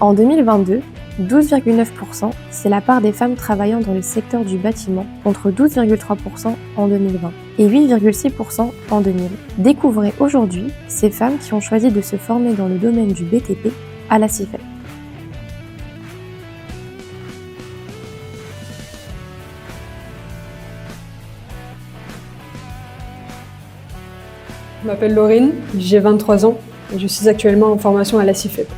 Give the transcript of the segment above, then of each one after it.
En 2022, 12,9%, c'est la part des femmes travaillant dans le secteur du bâtiment, contre 12,3% en 2020 et 8,6% en 2000. Découvrez aujourd'hui ces femmes qui ont choisi de se former dans le domaine du BTP à la CIFEP. Je m'appelle Laurine, j'ai 23 ans et je suis actuellement en formation à la CIFEP.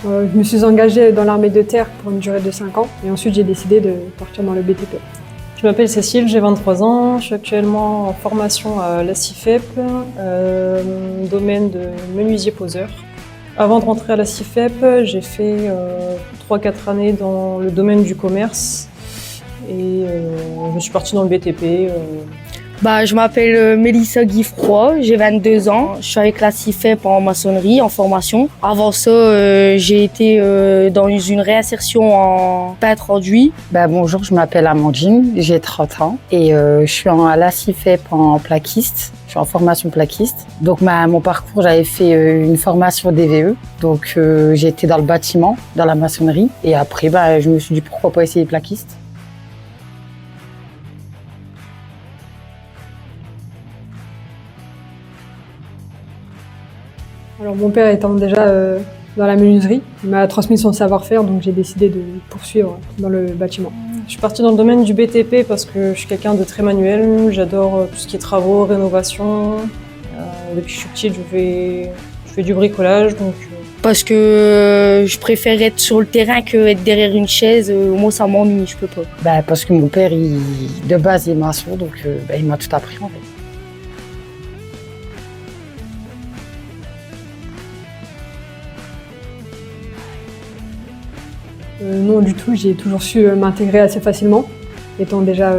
Je me suis engagée dans l'armée de terre pour une durée de 5 ans et ensuite j'ai décidé de partir dans le BTP. Je m'appelle Cécile, j'ai 23 ans, je suis actuellement en formation à la CIFEP, domaine de menuisier-poseur. Avant de rentrer à la CIFEP, j'ai fait 3-4 années dans le domaine du commerce et je suis partie dans le BTP. Je m'appelle Mélissa Guiffroy, j'ai 22 ans. Je suis avec la CIFEP en maçonnerie, en formation. Avant ça, j'ai été dans une réinsertion en peintre enduit. Bonjour, je m'appelle Amandine, j'ai 30 ans et je suis à la CIFEP en plaquiste. Je suis en formation plaquiste. Donc mon parcours, j'avais fait une formation DVE. Donc j'ai été dans le bâtiment, dans la maçonnerie. Et après, je me suis dit pourquoi pas essayer plaquiste. Alors mon père étant déjà dans la menuiserie, il m'a transmis son savoir-faire, donc j'ai décidé de poursuivre dans le bâtiment. Je suis partie dans le domaine du BTP parce que je suis quelqu'un de très manuel, j'adore tout ce qui est travaux, rénovation. Depuis que je suis petite, je fais du bricolage. Parce que je préfère être sur le terrain que être derrière une chaise. Moi, ça m'ennuie, je peux pas. Parce que mon père, de base, il est maçon, donc il m'a tout appris en fait. Non du tout, j'ai toujours su m'intégrer assez facilement, étant déjà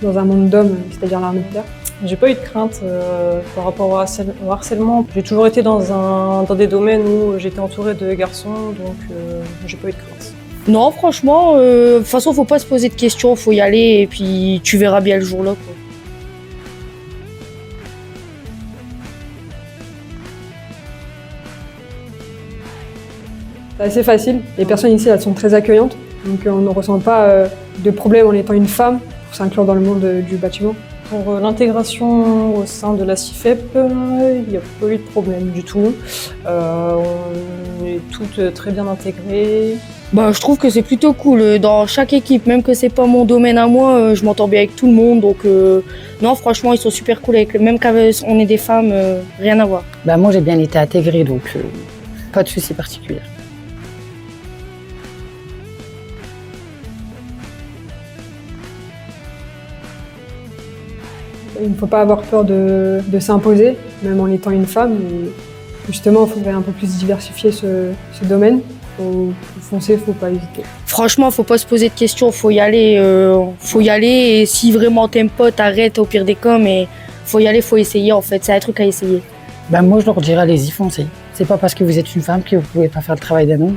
dans un monde d'hommes, c'est-à-dire l'armée de terre. J'ai pas eu de crainte par rapport au harcèlement. J'ai toujours été dans des domaines où j'étais entourée de garçons, donc j'ai pas eu de crainte. Non, franchement, de toute façon, faut pas se poser de questions, faut y aller et puis tu verras bien le jour-là, quoi. C'est assez facile, les personnes ici elles sont très accueillantes, donc on ne ressent pas de problème en étant une femme pour s'inclure dans le monde du bâtiment. Pour l'intégration au sein de la CIFEP, il n'y a pas eu de problème du tout. On est toutes très bien intégrées. Je trouve que c'est plutôt cool. Dans chaque équipe, même que c'est pas mon domaine à moi, je m'entends bien avec tout le monde. Donc non, franchement, ils sont super cool. Même quand on est des femmes, rien à voir. Moi, j'ai bien été intégrée, donc pas de soucis particuliers. Il ne faut pas avoir peur de s'imposer, même en étant une femme. Et justement, il faudrait un peu plus diversifier ce domaine. Il faut foncer, il ne faut pas hésiter. Franchement, il ne faut pas se poser de questions, il faut y aller. Et si vraiment t'aimes pas, t'arrêtes au pire des cas, mais faut y aller, il faut essayer en fait. C'est un truc à essayer. Moi, je leur dirais allez-y, foncez. C'est pas parce que vous êtes une femme que vous pouvez pas faire le travail d'un homme.